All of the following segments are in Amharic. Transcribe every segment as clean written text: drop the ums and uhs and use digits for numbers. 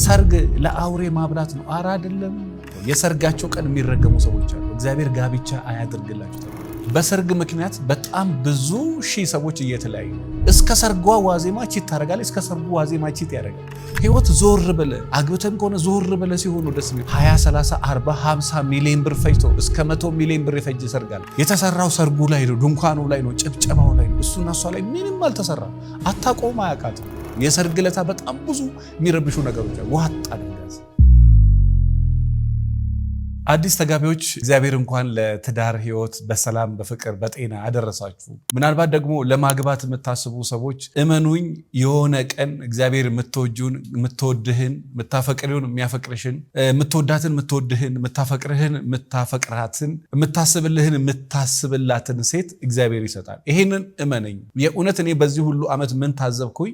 ሰርግ ለአውሬ ማብላት ነው አራ አይደለም። የሰርጋቸው ቀን የሚረገሙ ሰዎች አሉ። እግዚአብሔር ጋብቻ አያድርግላችሁ። በሰርግ ምክንያት በጣም ብዙ ሺህ ሰዎች እየተለያዩ እስከ ሰርጓ ዋዜማ ቺት ታረጋለች። እስከ ሰርጉ ዋዜማ ቺት ያደርጋል። ህይወት ዞር ብለ አግብተን ከሆነ ዞር ብለ ሲሆኑ ደስ የሚል 20 30 40 50 ሚሊዮን ብር ፈጅቶ እስከ 100 ሚሊዮን ብር የፈጀ ሰርጋል። የተሰራው ሰርጉ ላይ ነው፣ ድንኳኑ ላይ ነው፣ ጭብጨባው ላይ ነው። እሱና እሷ ላይ ምንም አልተሰራ። አታቆም አያውቃትም። የሰርግ ለታ በጣም ብዙ የሚረብሹ ነገሮች ዋጥ አድርጋዝ። አዲስ ተጋቢዎች እግዚአብሔር እንኳን ለትዳር ህይወት በሰላም በፍቅር በጤና አደረሳችሁ። ምናልባት ደግሞ ለማግባት የምታስቡ ሰዎች እመኑኝ፣ የሆነ ቀን እግዚአብሔር የምትወድህን የምታፈቅሪውን የሚያፈቅርሽን የምትወዳትን የምትወድህን የምታፈቅርህን የምታፈቅራትን የምታስብልህን የምታስብላትን ሴት እግዚአብሔር ይሰጣል። ይሄንን እመነኝ። የእውነት እኔ በዚህ ሁሉ ዓመት ምን ታዘብኩኝ?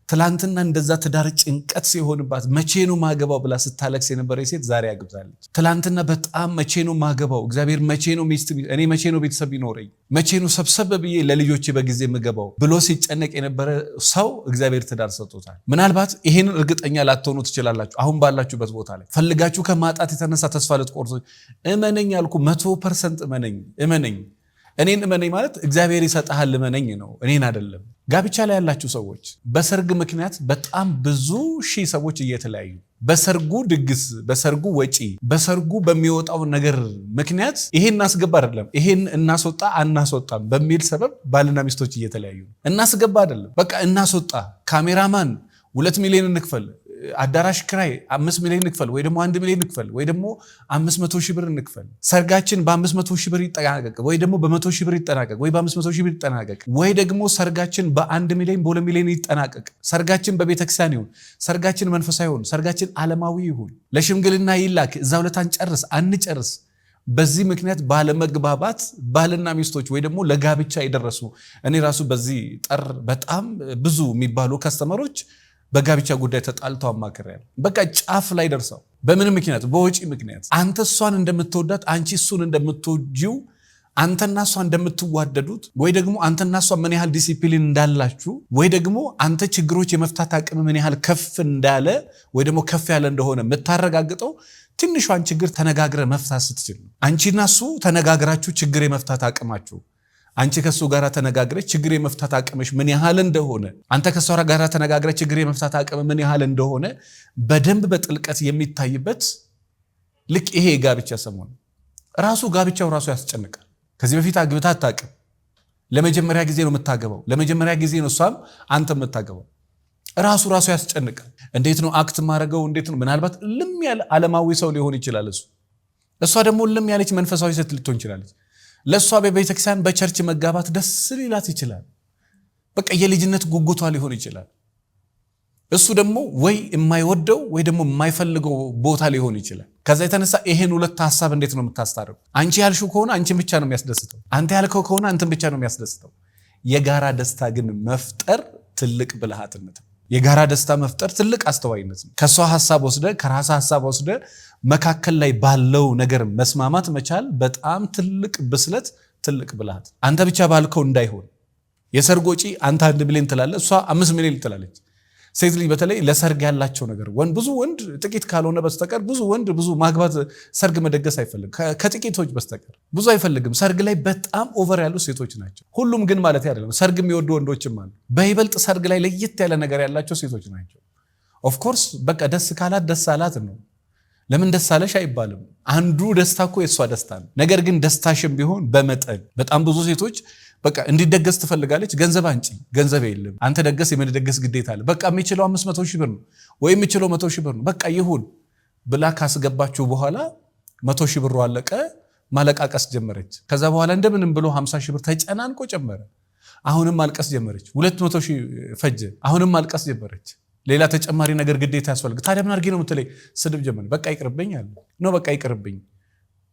ትላንትና እንደዛ ትዳር ጭንቀት ሲሆንባት መቼ ነው ማገባው ብላ ስታለቅስ የነበረ ሴት ዛሬ አግብታለች። ትላንትና በጣም መቼ ነው ማገባው፣ እግዚአብሔር መቼ ነው ሚስት፣ እኔ መቼ ነው ቤተሰብ ይኖረኝ፣ መቼ ነው ሰብሰብ ብዬ ለልጆቼ በጊዜ የምገባው ብሎ ሲጨነቅ የነበረ ሰው እግዚአብሔር ትዳር ሰጥቶታል። ምናልባት ይሄንን እርግጠኛ ላትሆኑ ትችላላችሁ። አሁን ባላችሁበት ቦታ ላይ ፈልጋችሁ ከማጣት የተነሳ ተስፋ ልትቆርጡ፣ እመነኝ አልኩ። 100% እመነኝ። እኔን እመነኝ ማለት እግዚአብሔር ይሰጣል እመነኝ ነው፣ እኔን አይደለም። ጋብቻ ላይ ያላችሁ ሰዎች በሰርግ ምክንያት በጣም ብዙ ሺህ ሰዎች እየተለያዩ በሰርጉ ድግስ፣ በሰርጉ ወጪ፣ በሰርጉ በሚወጣው ነገር ምክንያት ይሄን እናስገባ አይደለም ይሄን እናስወጣ አናስወጣም በሚል ሰበብ ባልና ሚስቶች እየተለያዩ። እናስገባ አይደለም በቃ እናስወጣ፣ ካሜራማን 2 ሚሊዮን እንክፈል፣ አዳራሽ ክራይ 5 ሚሊዮን እንክፈል፣ ወይ ደግሞ 1 ሚሊዮን እንክፈል፣ ወይ ደግሞ 500 ሺህ ብር እንክፈል። ሰርጋችን በ500 ሺህ ብር ይጠናቀቅ፣ ወይ ደግሞ በ100 ሺህ ብር ይጠናቀቅ፣ ወይ በ500 ሺህ ብር ይጠናቀቅ፣ ወይ ደግሞ ሰርጋችን በ1 ሚሊዮን በ2 ሚሊዮን ይጠናቀቅ። ሰርጋችን በቤተክርስቲያን ይሁን፣ ሰርጋችን መንፈሳዊ ይሁን፣ ሰርጋችን ዓለማዊ ይሁን፣ ለሽምግልና ይላክ፣ እዛው ለታን ጨርስ አንጨርስ። በዚህ ምክንያት ባለመግባባት ባልና ሚስቶች ወይ ደግሞ ለጋብቻ የደረሱ እኔ ራሱ በዚህ ጠር በጣም ብዙ የሚባሉ ከስተመሮች በጋብቻ ጉዳይ ተጣልተው አማክረዋል። በቃ ጫፍ ላይ ደርሰው በምን ምክንያት? በወጪ ምክንያት። አንተ እሷን እንደምትወዳት አንቺ እሱን እንደምትወጂው፣ አንተና እሷ እንደምትዋደዱት፣ ወይ ደግሞ አንተና እሷ ምን ያህል ዲሲፕሊን እንዳላችሁ፣ ወይ ደግሞ አንተ ችግሮች የመፍታት አቅም ምን ያህል ከፍ እንዳለ ወይ ደግሞ ከፍ ያለ እንደሆነ የምታረጋግጠው ትንሿን ችግር ተነጋግረ መፍታት ስትችል ነው። አንቺና እሱ ተነጋግራችሁ ችግር የመፍታት አቅማችሁ፣ አንቺ ከሱ ጋር ተነጋግረች ችግር የመፍታት አቅምሽ ምን ያህል እንደሆነ፣ አንተ ከሷ ጋር ተነጋግረች ችግር የመፍታት አቅም ምን ያህል እንደሆነ በደንብ በጥልቀት የሚታይበት ልክ ይሄ የጋብቻ ሰሞን ራሱ ጋብቻው ራሱ ያስጨንቃል። ከዚህ በፊት አግብታ አታውቅም። ለመጀመሪያ ጊዜ ነው የምታገባው። ለመጀመሪያ ጊዜ ነው እሷም አንተ የምታገባው። ራሱ ያስጨንቃል። እንዴት ነው አክት ማድረገው? እንዴት ነው? ምናልባት ልም ያለ ዓለማዊ ሰው ሊሆን ይችላል እሷ ደግሞ ልም ያለች መንፈሳዊ ሴት ልትሆን ይችላለች። ለእሷ በቤተክርስቲያን በቸርች መጋባት ደስ ሊላት ይችላል። በቃ የልጅነት ጉጉቷ ሊሆን ይችላል። እሱ ደግሞ ወይ የማይወደው ወይ ደግሞ የማይፈልገው ቦታ ሊሆን ይችላል። ከዛ የተነሳ ይሄን ሁለት ሐሳብ እንዴት ነው የምታስታርቁ? አንቺ ያልሽው ከሆነ አንቺን ብቻ ነው የሚያስደስተው፣ አንተ ያልከው ከሆነ አንተን ብቻ ነው የሚያስደስተው። የጋራ ደስታ ግን መፍጠር ትልቅ ብልሃትነት ነው። የጋራ ደስታ መፍጠር ትልቅ አስተዋይነት ነው። ከሷ ሐሳብ ወስደ ከራሳ ሐሳብ ወስደ መካከል ላይ ባለው ነገር መስማማት መቻል በጣም ትልቅ ብስለት፣ ትልቅ ብልሃት። አንተ ብቻ ባልከው እንዳይሆን። የሰርግ ወጪ አንተ 1 ሚሊዮን ትላለህ፣ እሷ 5 ሚሊዮን ትላለች። ሴት ልጅ በተለይ ለሰርግ ያላቸው ነገር ብዙ ወንድ ጥቂት ካልሆነ በስተቀር ብዙ ወንድ ብዙ ማግባት ሰርግ መደገስ አይፈልግም። ከጥቂቶች በስተቀር ብዙ አይፈልግም። ሰርግ ላይ በጣም ኦቨር ያሉ ሴቶች ናቸው። ሁሉም ግን ማለት አይደለም። ሰርግ የሚወዱ ወንዶችም አሉ። በይበልጥ ሰርግ ላይ ለየት ያለ ነገር ያላቸው ሴቶች ናቸው። ኦፍ ኮርስ በቃ ደስ ካላት ደስ አላት ነው። ለምን ደስ አለሽ አይባልም። አንዱ ደስታ እኮ የሷ ደስታ ነው። ነገር ግን ደስታሽም ቢሆን በመጠን። በጣም ብዙ ሴቶች በቃ እንዲደገስ ትፈልጋለች። ገንዘብ አንቺ ገንዘብ የለም አንተ ደገስ፣ የመደገስ ግዴታ አለ። በቃ የሚችለው 500 ሺህ ብር ነው ወይ የሚችለው 100 ሺህ ብር ነው። በቃ ይሁን ብላ ካስገባችሁ በኋላ 100 ሺህ ብሩ አለቀ፣ ማለቃቀስ ጀመረች። ከዛ በኋላ እንደምንም ብሎ 50 ሺህ ብር ተጨናንቆ ጨመረ። አሁንም ማልቀስ ጀመረች። 200 ሺህ ፈጀ። አሁንም ማልቀስ ጀመረች። ሌላ ተጨማሪ ነገር ግዴታ ያስፈልግ። ታዲያ ምን አድርጌ ነው የምትለኝ? ስድብ ጀመረ። በቃ ይቅርብኝ አለ ነው። በቃ ይቅርብኝ፣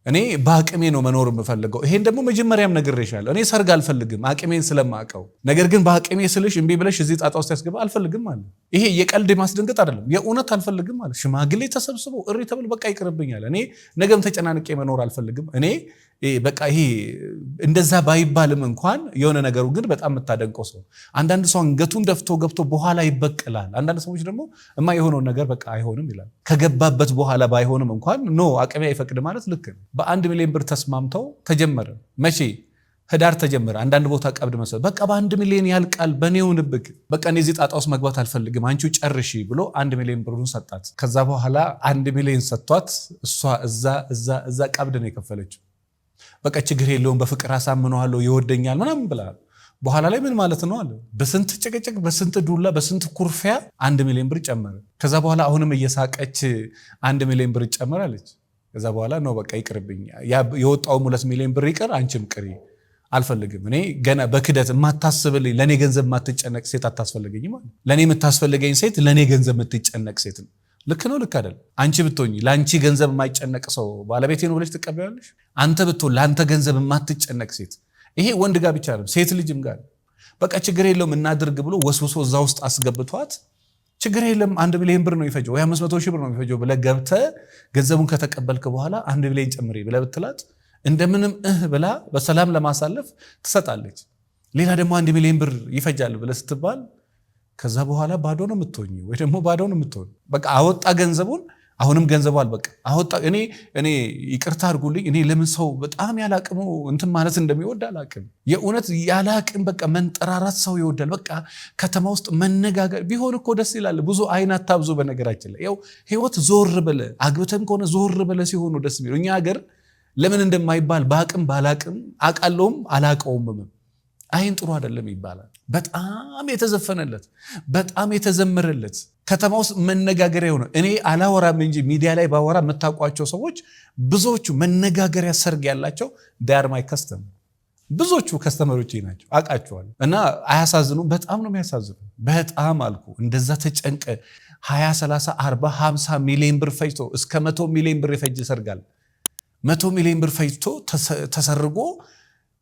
እኔ በአቅሜ ነው መኖር የምፈልገው። ይሄን ደግሞ መጀመሪያም ነግሬሻለሁ። እኔ ሰርግ አልፈልግም አቅሜን ስለማቀው። ነገር ግን በአቅሜ ስልሽ እምቢ ብለሽ እዚህ ጣጣ ውስጥ ያስገባ አልፈልግም አለ። ይሄ የቀልድ ማስደንገጥ አይደለም፣ የእውነት አልፈልግም አለ። ሽማግሌ ተሰብስበው እሪ ተብል በቃ ይቅርብኛል። እኔ ነገም ተጨናንቄ መኖር አልፈልግም። እኔ በቃ ይሄ እንደዛ ባይባልም እንኳን የሆነ ነገሩ ግን በጣም የምታደንቀው ሰው አንዳንድ ሰው አንገቱን ደፍቶ ገብቶ በኋላ ይበቅላል። አንዳንድ ሰዎች ደግሞ የማይሆነው ነገር በቃ አይሆንም ይላል። ከገባበት በኋላ ባይሆንም እንኳን አቅሜ አይፈቅድ ማለት ልክ ነው። በ1 ሚሊዮን ብር ተስማምተው ተጀመረ። መቼ? ህዳር ተጀመረ። አንዳንድ ቦታ ቀብድ መሰለ በቃ በ1 ሚሊዮን ያልቃል በኔው ንብቅ በቃ እዚህ ጣጣ ውስጥ መግባት አልፈልግም አንቺው ጨርሺ ብሎ 1 ሚሊዮን ብሩን ሰጣት። ከዛ በኋላ 1 ሚሊዮን ሰጥቷት እሷ እዛ ቀብድ ነው የከፈለችው። በቃ ችግር የለውም በፍቅር አሳምነዋለሁ ይወደኛል ምናምን ብላ በኋላ ላይ ምን ማለት ነው አለ በስንት ጭቅጭቅ በስንት ዱላ በስንት ኩርፊያ 1 ሚሊዮን ብር ጨመረ። ከዛ በኋላ አሁንም እየሳቀች 1 ሚሊዮን ብር ጨመራለች። ከዛ በኋላ በቃ ይቅርብኝ የወጣው 2 ሚሊዮን ብር ይቀር አንቺም ቅሪ አልፈልግም እኔ ገና በክደት የማታስብልኝ ለኔ ገንዘብ የማትጨነቅ ሴት አታስፈልገኝም ማለት ለኔ የምታስፈልገኝ ሴት ለኔ ገንዘብ የምትጨነቅ ሴት ነው። ልክ ነው ልክ አይደል? አንቺ ብትሆኚ ለአንቺ ገንዘብ የማይጨነቅ ሰው ባለቤቴ ነው ብለሽ ትቀበያለሽ? አንተ ብትሆን ለአንተ ገንዘብ የማትጨነቅ ሴት ይሄ ወንድ ጋር ብቻ አይደለም ሴት ልጅም ጋር በቃ ችግር የለውም እናድርግ ብሎ ወስውሶ እዛ ውስጥ አስገብቷት ችግር የለም 1 ሚሊዮን ብር ነው የሚፈጀው ወይ 500 ሺህ ብር ነው የሚፈጀው ብለህ ገብተህ ገንዘቡን ከተቀበልክ በኋላ 1 ሚሊዮን ጨምሪ ብለህ ብትላት እንደምንም ብላ በሰላም ለማሳለፍ ትሰጣለች። ሌላ ደግሞ 1 ሚሊዮን ብር ይፈጃል ብለህ ስትባል ከዛ በኋላ ባዶ ነው የምትሆኚ ወይ ደግሞ ባዶ ነው የምትሆን። በቃ አወጣ ገንዘቡን አሁንም ገንዘቡ አልበቃ አወጣ። እኔ ይቅርታ አድርጉልኝ እኔ ለምን ሰው በጣም ያላቅሙ እንትን ማለት እንደሚወድ አላቅም። የእውነት ያላቅም በቃ መንጠራራት ሰው ይወዳል። በቃ ከተማ ውስጥ መነጋገር ቢሆን እኮ ደስ ይላል። ብዙ አይን አታብዙ። በነገራችን ላይ ያው ህይወት ዞር ብለ አግብተም ከሆነ ዞር ብለ ሲሆኑ ደስ የሚለው እኛ ሀገር ለምን እንደማይባል በአቅም ባላቅም አቃለውም አላቀውም አይን ጥሩ አይደለም ይባላል። በጣም የተዘፈነለት በጣም የተዘመረለት ከተማ ውስጥ መነጋገሪያ ሆነ። እኔ አላወራም እንጂ ሚዲያ ላይ ባወራ የምታውቋቸው ሰዎች ብዙዎቹ መነጋገሪያ ሰርግ ያላቸው ዳር ማይ ከስተም ብዙዎቹ ከስተመሮቼ ናቸው አውቃቸዋለሁ። እና አያሳዝኑ? በጣም ነው የሚያሳዝኑ። በጣም አልኩ እንደዛ ተጨንቀ 20 30 40 50 ሚሊዮን ብር ፈጅቶ እስከ 100 ሚሊዮን ብር የፈጀ ሰርጋል 100 ሚሊዮን ብር ፈጅቶ ተሰርጎ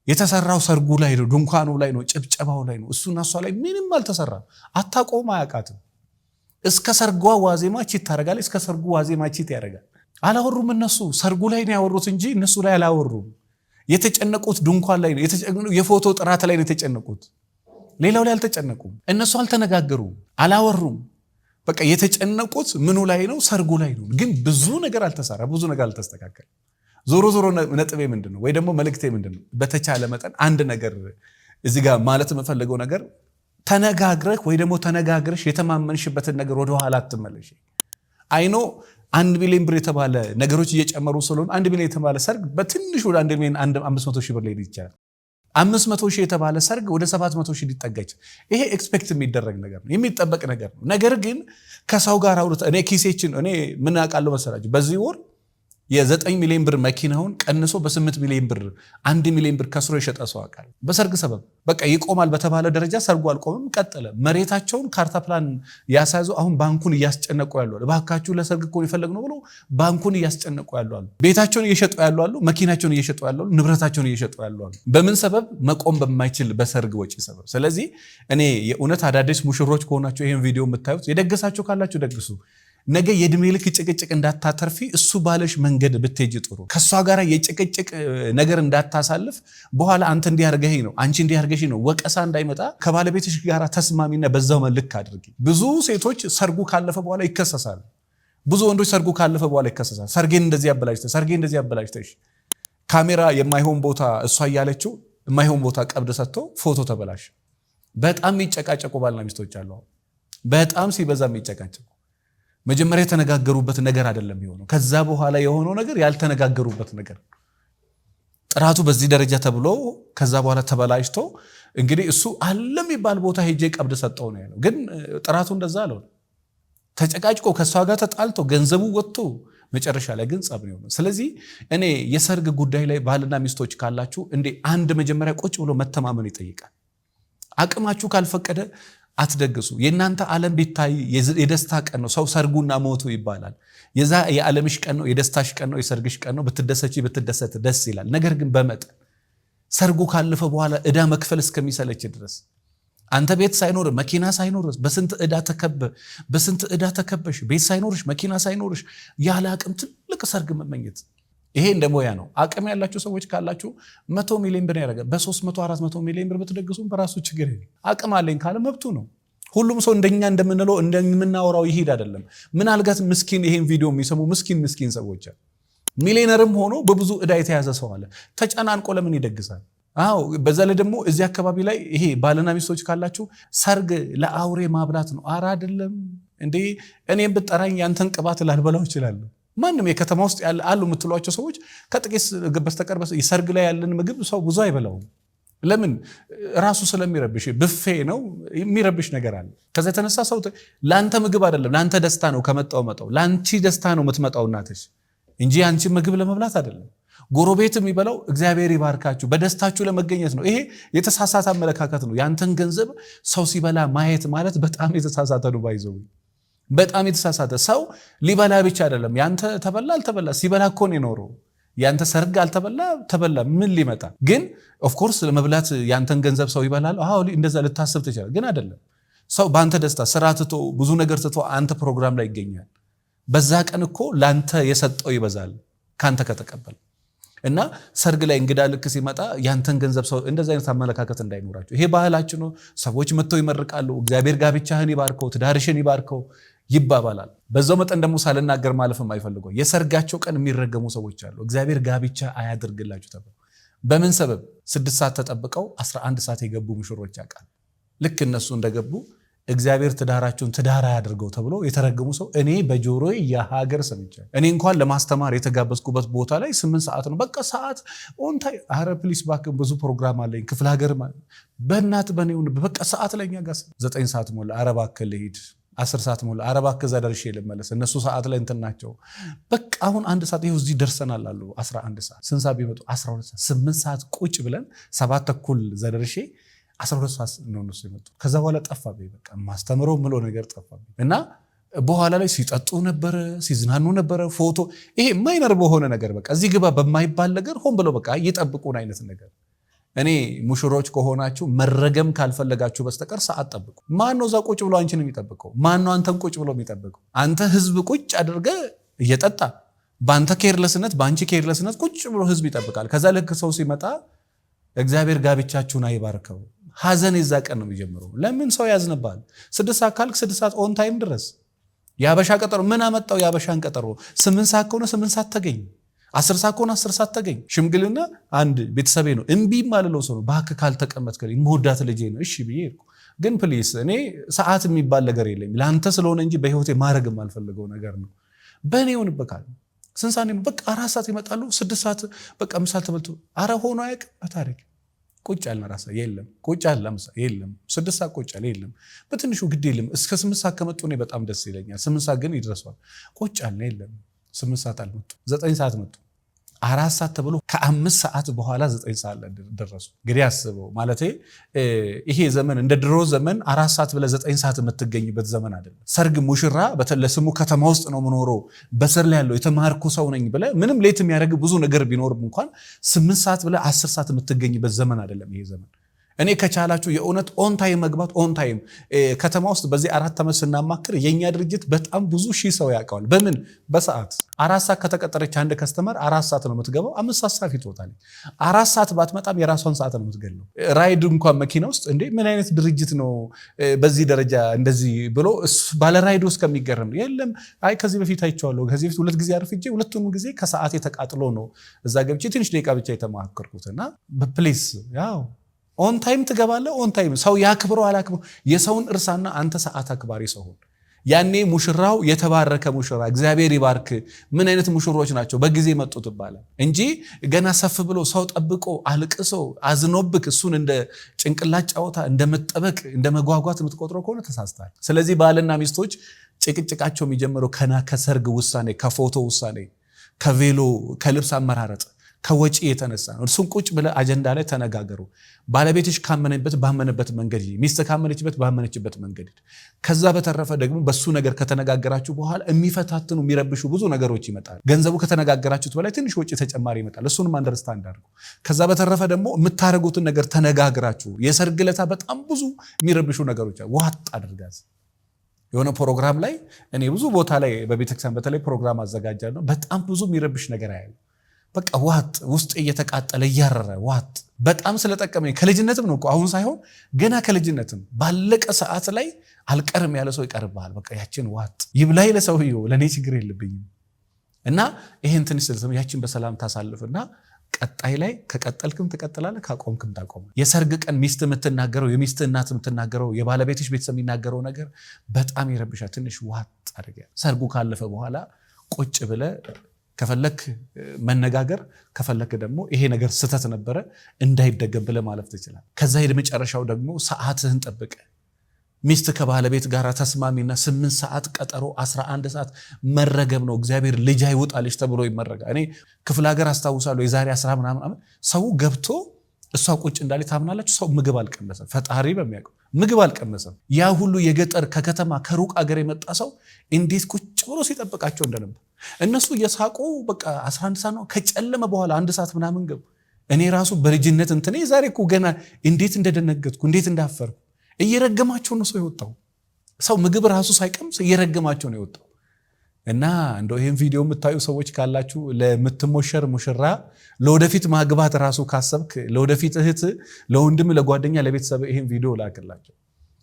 የተሰራው ሰርጉ ላይ ነው፣ ድንኳኑ ላይ ነው፣ ጭብጨባው ላይ ነው። እሱና እሷ ላይ ምንም አልተሰራም። አታቆም አያውቃትም። እስከ ሰርጓ ዋዜማ ቺት ታደርጋለች። እስከ ሰርጉ ዋዜማ ቺት ያደርጋል። አላወሩም እነሱ ሰርጉ ላይ ነው ያወሩት እንጂ እነሱ ላይ አላወሩም። የተጨነቁት ድንኳን ላይ ነው የተጨነቁት፣ የፎቶ ጥራት ላይ ነው የተጨነቁት። ሌላው ላይ አልተጨነቁም። እነሱ አልተነጋገሩም፣ አላወሩም። በቃ የተጨነቁት ምኑ ላይ ነው? ሰርጉ ላይ ነው። ግን ብዙ ነገር አልተሰራ፣ ብዙ ነገር አልተስተካከለ። ዞሮ ነጥቤ ምንድነው ወይ ደግሞ መልእክቴ ምንድነው? በተቻለ መጠን አንድ ነገር እዚህ ጋር ማለት የምፈልገው ነገር ተነጋግረህ ወይ ደግሞ ተነጋግረሽ የተማመንሽበትን ነገር ወደ ኋላ አትመለሽ። አይኖ 1 ሚሊዮን ብር የተባለ ነገሮች እየጨመሩ ስለሆነ 1 ሚሊዮን የተባለ ሰርግ በትንሹ ወደ 1 ሚሊዮን 500 ሺህ ብር ሊሄድ ይችላል። 500 ሺህ የተባለ ሰርግ ወደ 700 ሺህ ሊጠጋች። ይሄ ኤክስፔክት የሚደረግ ነገር ነው፣ የሚጠበቅ ነገር ነው። ነገር ግን ከሰው ጋር አውርተ እኔ ኪሴችን እኔ ምን አውቃለሁ መሰላችሁ በዚህ ወር የ9 ሚሊዮን ብር መኪናውን ቀንሶ በ8 ሚሊዮን ብር 1 ሚሊዮን ብር ከስሮ የሸጠ ሰው አውቃለሁ። በሰርግ ሰበብ በቃ ይቆማል በተባለ ደረጃ ሰርጉ አልቆምም፣ ቀጠለ። መሬታቸውን ካርታ ፕላን ያሳዙ አሁን ባንኩን እያስጨነቁ ያሉ አሉ። ባካችሁ ለሰርግ እኮ የፈለግነው ብሎ ባንኩን እያስጨነቁ ያሉ አሉ። ቤታቸውን እየሸጡ ያሉ አሉ። መኪናቸውን እየሸጡ ያሉ አሉ። ንብረታቸውን እየሸጡ ያሉ አሉ። በምን ሰበብ? መቆም በማይችል በሰርግ ወጪ ሰበብ። ስለዚህ እኔ የእውነት አዳዲስ ሙሽሮች ከሆናችሁ ይሄን ቪዲዮ የምታዩት የደገሳችሁ ካላችሁ ደግሱ። ነገ የእድሜ ልክ ጭቅጭቅ እንዳታተርፊ እሱ ባለሽ መንገድ ብትሄጂ ጥሩ። ከሷ ጋር የጭቅጭቅ ነገር እንዳታሳልፍ በኋላ አንተ እንዲያርገኝ ነው አንቺ እንዲያርገሽ ነው ወቀሳ እንዳይመጣ ከባለቤትሽ ጋር ተስማሚና በዛው መልክ አድርጊ። ብዙ ሴቶች ሰርጉ ካለፈ በኋላ ይከሰሳሉ። ብዙ ወንዶች ሰርጉ ካለፈ በኋላ ይከሰሳሉ። ሰርጌን እንደዚህ አበላሽተሽ ካሜራ የማይሆን ቦታ እሷ እያለችው የማይሆን ቦታ ቀብድ ሰጥቶ ፎቶ ተበላሽ። በጣም የሚጨቃጨቁ ባልና ሚስቶች አሉ። በጣም ሲበዛ የሚጨቃጨቁ መጀመሪያ የተነጋገሩበት ነገር አይደለም የሆነው። ከዛ በኋላ የሆነው ነገር ያልተነጋገሩበት ነገር ጥራቱ በዚህ ደረጃ ተብሎ ከዛ በኋላ ተበላሽቶ እንግዲህ እሱ አለም ይባል ቦታ ሄጄ ቀብድ ሰጠው ነው ያለው። ግን ጥራቱ እንደዛ አለው። ተጨቃጭቆ ከሷ ጋር ተጣልቶ ገንዘቡ ወጥቶ መጨረሻ ላይ ግን ጸብ ነው። ስለዚህ እኔ የሰርግ ጉዳይ ላይ ባልና ሚስቶች ካላችሁ እንዴ አንድ መጀመሪያ ቁጭ ብሎ መተማመን ይጠይቃል። አቅማችሁ ካልፈቀደ አትደግሱ። የእናንተ ዓለም ቢታይ የደስታ ቀን ነው። ሰው ሰርጉና ሞቱ ይባላል። የዛ የዓለምሽ ቀን ነው፣ የደስታሽ ቀን ነው፣ የሰርግሽ ቀን ነው። ብትደሰት ደስ ይላል። ነገር ግን በመጠን ሰርጉ ካለፈ በኋላ ዕዳ መክፈል እስከሚሰለች ድረስ አንተ ቤት ሳይኖር መኪና ሳይኖር በስንት ዕዳ ተከበሽ ቤት ሳይኖርሽ መኪና ሳይኖርሽ ያለ አቅም ትልቅ ሰርግ መመኘት ይሄ እንደሞ ያ ነው። አቅም ያላችሁ ሰዎች ካላችሁ 100 ሚሊዮን ብር ያደርጋል። በ300 400 ሚሊዮን ብር ብትደግሱም በራሱ ችግር የለም። አቅም አለኝ ካለ መብቱ ነው። ሁሉም ሰው እንደኛ እንደምንለው እንደምናወራው ይሄድ አይደለም። ምናልባት ምስኪን ይሄን ቪዲዮ የሚሰሙ ምስኪን ሰዎች ሚሊዮነርም ሆኖ በብዙ ዕዳ የተያዘ ሰው አለ። ተጨናንቆ ለምን ይደግሳል? አዎ በዛ ላይ ደግሞ እዚህ አካባቢ ላይ ይሄ ባልና ሚስቶች ካላችሁ ሰርግ ለአውሬ ማብላት ነው። አራ አይደለም እንዴ? እኔም ብጠራኝ ያንተን ቅባት ላልበላው ይችላል። ማንም የከተማ ውስጥ ያለ አሉ የምትሏቸው ሰዎች ከጥቂት በስተቀር ሰርግ ላይ ያለን ምግብ ሰው ብዙ አይበላውም። ለምን? ራሱ ስለሚረብሽ ብፌ ነው የሚረብሽ ነገር አለ። ከዛ የተነሳ ሰው ላንተ ምግብ አይደለም ላንተ ደስታ ነው ከመጣው መጣው ላንቺ ደስታ ነው የምትመጣው እናትሽ እንጂ አንቺ ምግብ ለመብላት አይደለም። ጎረቤት የሚበላው እግዚአብሔር ይባርካችሁ በደስታችሁ ለመገኘት ነው። ይሄ የተሳሳተ አመለካከት ነው። ያንተን ገንዘብ ሰው ሲበላ ማየት ማለት በጣም የተሳሳተ ነው። ባይዘው በጣም የተሳሳተ ሰው ሊበላ ብቻ አይደለም። ያንተ ተበላ አልተበላ ሲበላ እኮ ነው የኖረው። ያንተ ሰርግ አልተበላ ተበላ ምን ሊመጣ ግን ኦፍ ኮርስ ለመብላት ያንተን ገንዘብ ሰው ይበላል። አዎ እንደዛ ልታስብ ትችላለህ፣ ግን አይደለም። ሰው ባንተ ደስታ ስራ ትቶ ብዙ ነገር ትቶ አንተ ፕሮግራም ላይ ይገኛል። በዛ ቀን እኮ ላንተ የሰጠው ይበዛል ካንተ ከተቀበል እና ሰርግ ላይ እንግዳ ልክ ሲመጣ ያንተን ገንዘብ ሰው እንደዛ አይነት አመለካከት እንዳይኖራቸው። ይሄ ባህላችን ነው። ሰዎች መጥተው ይመርቃሉ። እግዚአብሔር ጋብቻህን ይባርከው ትዳርሽን ይባርከው ይባባላል። በዛው መጠን ደግሞ ሳልናገር ማለፍም አይፈልገው የሰርጋቸው ቀን የሚረገሙ ሰዎች አሉ። እግዚአብሔር ጋብቻ አያድርግላችሁ ተብሎ በምን ሰበብ 6 ሰዓት ተጠብቀው 11 ሰዓት የገቡ ሙሽሮች ያውቃል። ልክ እነሱ እንደገቡ እግዚአብሔር ትዳራቸውን ትዳር አያድርገው ተብሎ የተረገሙ ሰው እኔ በጆሮዬ የሀገር ሰምቻለሁ። እኔ እንኳን ለማስተማር የተጋበዝኩበት ቦታ ላይ 8 ሰዓት ነው በቃ ሰዓት ኦንታይ። አረ ፕሊስ ባክ ብዙ ፕሮግራም አለኝ ክፍለ ሀገር በእናት በኔው በቃ ሰዓት ለኛ ጋር 9 ሰዓት ሞላ። አረ እባክህ ልሂድ 10 ሰዓት ሞላ። አረ እባክህ እዛ ደርሼ ልመለስ። እነሱ ሰዓት ላይ እንትን ናቸው። በቃ አሁን 1 ሰዓት ይኸው እዚህ ደርሰናል አሉ። 11 ሰዓት ስንት ሰዓት ቢመጡ 12 ሰዓት 8 ሰዓት ቁጭ ብለን 7 ተኩል እዛ ደርሼ 12 ሰዓት ነው እነሱ የመጡ። ከዛ በኋላ ጠፋብኝ። በቃ ማስተምረው ምለው ነገር ጠፋብኝ እና በኋላ ላይ ሲጠጡ ነበረ ሲዝናኑ ነበረ። ፎቶ ይሄ ማይነር በሆነ ነገር በቃ እዚህ ግባ በማይባል ነገር ሆን ብለው በቃ እየጠብቁን አይነት ነገር። እኔ ሙሽሮች ከሆናችሁ መረገም ካልፈለጋችሁ በስተቀር ሰዓት ጠብቁ። ማን ነው እዛ ቁጭ ብሎ አንቺን የሚጠብቀው? ማን ነው አንተን ቁጭ ብሎ የሚጠብቀው? አንተ ህዝብ ቁጭ አድርገ እየጠጣ በአንተ ኬርለስነት በአንቺ ኬርለስነት ቁጭ ብሎ ህዝብ ይጠብቃል። ከዛ ልክ ሰው ሲመጣ እግዚአብሔር ጋብቻችሁን አይባርከው ሐዘን የዛ ቀን ነው የሚጀምረው። ለምን ሰው ያዝንባል? 6 ሰዓት ካልክ 6 ሰዓት ኦን ታይም ድረስ። ያበሻ ቀጠሮ ምን አመጣው? ያበሻን ቀጠሮ 8 ሰዓት ከሆነ 8 ሰዓት ተገኝ፣ 10 ሰዓት ከሆነ 10 ሰዓት ተገኝ። ሽምግልና አንድ ቤተሰቤ ነው እምቢ ማለለው ሰው ነው። እባክህ ካልተቀመጥከልኝ መወዳት ልጄ ነው እሺ ብዬ ሄድኩ። ግን ፕሊስ እኔ ሰዓት የሚባል ነገር የለኝም ለአንተ ስለሆነ እንጂ በህይወቴ ማድረግ የማልፈልገው ነገር ነው። በእኔ ይሆንበካል። ስንት ሰዓት ነው? በቃ 4 ሰዓት ይመጣሉ። 6 ሰዓት በቃ ምሳል ተበልቶ አረ ሆኖ አያውቅም በታሪክ ቁጭ ያልን ራሳ የለም። ቁጭ ያለ ምሳ የለም። 6 ሰዓት ቁጭ ያለ የለም። በትንሹ ግድ የለም። እስከ 8 ሰዓት ከመጡ እኔ በጣም ደስ ይለኛል። 8 ሰዓት ግን ይድረሷል። ቁጭ ያለ የለም። 8 ሰዓት አልመጡ። 9 ሰዓት መጡ። 4 ሰዓት ተብሎ ከ5 ሰዓት በኋላ 9 ሰዓት ደረሱ። እንግዲህ አስበው ማለት ይሄ ዘመን እንደ ድሮ ዘመን 4 ሰዓት ብለህ 9 ሰዓት የምትገኝበት ዘመን አይደለም። ሰርግ ሙሽራ ለስሙ ከተማ ውስጥ ነው የምኖረው በስር ላይ ያለው የተማርኩ ሰው ነኝ ብለህ ምንም ሌት የሚያደርግ ብዙ ነገር ቢኖርም እንኳን 8 ሰዓት ብለህ 10 ሰዓት የምትገኝበት ዘመን አይደለም ይሄ ዘመን። እኔ ከቻላችሁ የእውነት ኦን ታይም መግባት ኦን ታይም ከተማ ውስጥ በዚህ 4 ዓመት ስናማክር የኛ ድርጅት በጣም ብዙ ሺህ ሰው ያውቀዋል። በምን በሰዓት 4 ሰዓት ከተቀጠረች አንድ ከስተመር 4 ሰዓት ነው የምትገባው። 5 ሰዓት ሳፊ ትወጣል። 4 ሰዓት ባትመጣም የራሷን ሰዓት ነው የምትገለው። ራይድ እንኳን መኪና ውስጥ እንዴ ምን አይነት ድርጅት ነው በዚህ ደረጃ እንደዚህ ብሎ ባለ ራይድ ውስጥ ከሚገርም የለም። አይ ከዚህ በፊት አይቼዋለሁ። ከዚህ በፊት 2 ጊዜ አርፍጄ ሁለቱም ጊዜ ከሰዓት የተቃጥሎ ነው እዛ ገብቼ ትንሽ ደቂቃ ብቻ የተማከርኩትና በፕሌስ ያው ኦን ታይም ትገባለህ። ኦን ታይም ሰው ያክብረው አላክብረው የሰውን እርሳና አንተ ሰዓት አክባሪ ሰው ሁን። ያኔ ሙሽራው የተባረከ ሙሽራ እግዚአብሔር ይባርክ። ምን አይነት ሙሽሮች ናቸው በጊዜ መጡት ይባላል እንጂ ገና ሰፍ ብሎ ሰው ጠብቆ አልቅሶ አዝኖብክ እሱን እንደ ጭንቅላት ጫወታ እንደ መጠበቅ እንደ መጓጓት የምትቆጥረው ከሆነ ተሳስተሃል። ስለዚህ ባልና ሚስቶች ጭቅጭቃቸው የሚጀምረው ከሰርግ ውሳኔ፣ ከፎቶ ውሳኔ፣ ከቬሎ፣ ከልብስ አመራረጥ፣ ከወጪ የተነሳ ነው። እርሱን ቁጭ ብለ አጀንዳ ላይ ተነጋገሩ። ባለቤትሽ ባመነበት መንገድ፣ ሚስት ካመነችበት ባመነችበት መንገድ። ከዛ በተረፈ ደግሞ በሱ ነገር ከተነጋገራችሁ በኋላ የሚፈታትኑ የሚረብሹ ብዙ ነገሮች ይመጣሉ። ገንዘቡ ከተነጋገራችሁት በላይ ትንሽ ወጪ ተጨማሪ ይመጣል። እሱንም አንደርስታንድ አድርጉ። ከዛ በተረፈ ደግሞ የምታረጉትን ነገር ተነጋግራችሁ የሰርግ ዕለት በጣም ብዙ የሚረብሹ ነገሮች ዋጥ አድርጋት። የሆነ ፕሮግራም ላይ እኔ ብዙ ቦታ ላይ በቤተክርስቲያን በተለይ ፕሮግራም አዘጋጃለሁ። በጣም ብዙ የሚረብሽ ነገር አያለሁ። በቃ ዋጥ ውስጥ እየተቃጠለ እያረረ ዋጥ በጣም ስለጠቀመኝ ከልጅነትም ነው እኮ አሁን ሳይሆን ገና ከልጅነትም ባለቀ ሰዓት ላይ አልቀርም ያለ ሰው ይቀርባል። በቃ ያችን ዋጥ ይብላይ ለሰውየው ለኔ ችግር የለብኝም እና ይሄን ትንሽ ስለሰም ያችን በሰላም ታሳልፍና ቀጣይ ላይ ከቀጠልክም ትቀጥላለህ ካቆምክም ታቆም። የሰርግ ቀን ሚስት የምትናገረው የሚስት እናት የምትናገረው የባለቤትሽ ቤተሰብ የሚናገረው ነገር በጣም ይረብሻል። ትንሽ ዋጥ አድርገ ሰርጉ ካለፈ በኋላ ቁጭ ብለ ከፈለክ መነጋገር ከፈለክ ደግሞ ይሄ ነገር ስተት ነበረ እንዳይደገም ብለ ማለፍ ትችላለህ። ከዛ የመጨረሻው ደግሞ ሰዓትህን ጠብቀ ሚስት ከባለቤት ጋር ተስማሚና 8 ሰዓት ቀጠሮ 11 ሰዓት መረገም ነው። እግዚአብሔር ልጅ አይውጣልሽ ተብሎ ይመረጋል። እኔ ክፍለ ሀገር አስታውሳለሁ የዛሬ 10 ምናምን ዓመት ሰው ገብቶ እሷ ቁጭ እንዳለ ታምናላችሁ። ሰው ምግብ አልቀመሰም። ፈጣሪ በሚያውቀው ምግብ አልቀመሰም። ያ ሁሉ የገጠር ከከተማ ከሩቅ ሀገር የመጣ ሰው እንዴት ቁጭ ብሎ ሲጠብቃቸው እንደነበር እነሱ እየሳቁ በቃ 11 ሰዓት ነው ከጨለመ በኋላ 1 ሰዓት ምናምን ገቡ። እኔ ራሱ በልጅነት እንትኔ ዛሬ እኮ ገና እንዴት እንደደነገጥኩ እንዴት እንዳፈርኩ እየረገማቸው ነው ሰው የወጣው። ሰው ምግብ ራሱ ሳይቀምስ እየረገማቸው ነው የወጣው። እና እንደው ይሄን ቪዲዮ የምታዩ ሰዎች ካላችሁ ለምትሞሸር ሙሽራ ለወደፊት ማግባት ራሱ ካሰብክ ለወደፊት እህት ለወንድም ለጓደኛ ለቤተሰብ ይሄን ቪዲዮ ላክላቸው።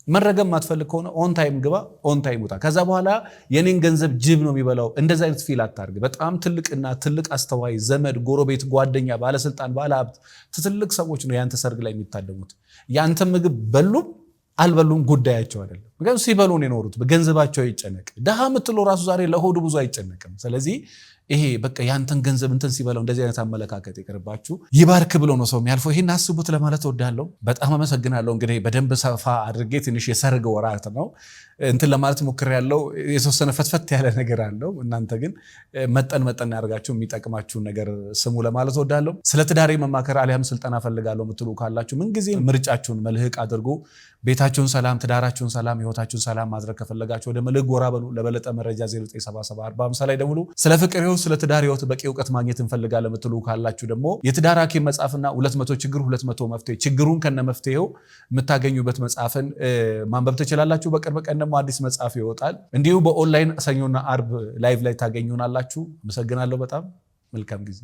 መረገም ማትፈልግ ከሆነ ኦን ታይም ግባ፣ ኦን ታይም ውጣ። ከዛ በኋላ የኔን ገንዘብ ጅብ ነው የሚበላው እንደዛ አይነት ፊል አታርግ። በጣም ትልቅና ትልቅ አስተዋይ ዘመድ፣ ጎረቤት፣ ጓደኛ፣ ባለስልጣን፣ ባለሀብት ትልቅ ሰዎች ነው ያንተ ሰርግ ላይ የሚታደሙት። ያንተ ምግብ በሉም አልበሉም ጉዳያቸው አይደለም። ምክንያቱም ሲበሉ ነው የኖሩት። በገንዘባቸው ይጨነቅ። ደሃ የምትለው ራሱ ዛሬ ለሆዱ ብዙ አይጨነቅም። ስለዚህ ይሄ በቃ ያንተን ገንዘብ እንትን ሲበላው እንደዚህ አይነት አመለካከት ይቀርባችሁ። ይባርክ ብሎ ነው ሰው የሚያልፈው። ይሄን አስቡት ለማለት እወዳለሁ። በጣም አመሰግናለሁ። እንግዲህ በደንብ ሰፋ አድርጌ ትንሽ የሰርግ ወራት ነው እንትን ለማለት ሞክሬያለሁ። የተወሰነ ፈትፈት ያለ ነገር አለው። እናንተ ግን መጠን ያደርጋችሁ የሚጠቅማችሁን ነገር ስሙ ለማለት እወዳለሁ። ስለ ትዳሬ መማከር አሊያም ስልጠና ፈልጋለሁ የምትሉ ካላችሁ ምንጊዜ ምርጫችሁን መልህቅ አድርጉ። ቤታችሁን ሰላም፣ ትዳራችሁን ሰላም፣ ህይወታችሁን ሰላም ማድረግ ከፈለጋችሁ ወደ መልህቅ ጎራ በሉ። ለበለጠ መረጃ 09774050 ላይ ደውሉ። ስለ ፍቅር ህይወት፣ ስለ ትዳር ህይወት በቂ እውቀት ማግኘት እንፈልጋለን የምትሉ ካላችሁ ደግሞ የትዳር ሐኪም መጽሐፍና 200 ችግር 200 መፍትሄ ችግሩን ከነ መፍትሄው የምታገኙበት መጽሐፍን ማንበብ ትችላላችሁ። በቅርብ ቀን ደግሞ አዲስ መጽሐፍ ይወጣል። እንዲሁ በኦንላይን ሰኞና አርብ ላይቭ ላይ ታገኙናላችሁ። አመሰግናለሁ። በጣም መልካም ጊዜ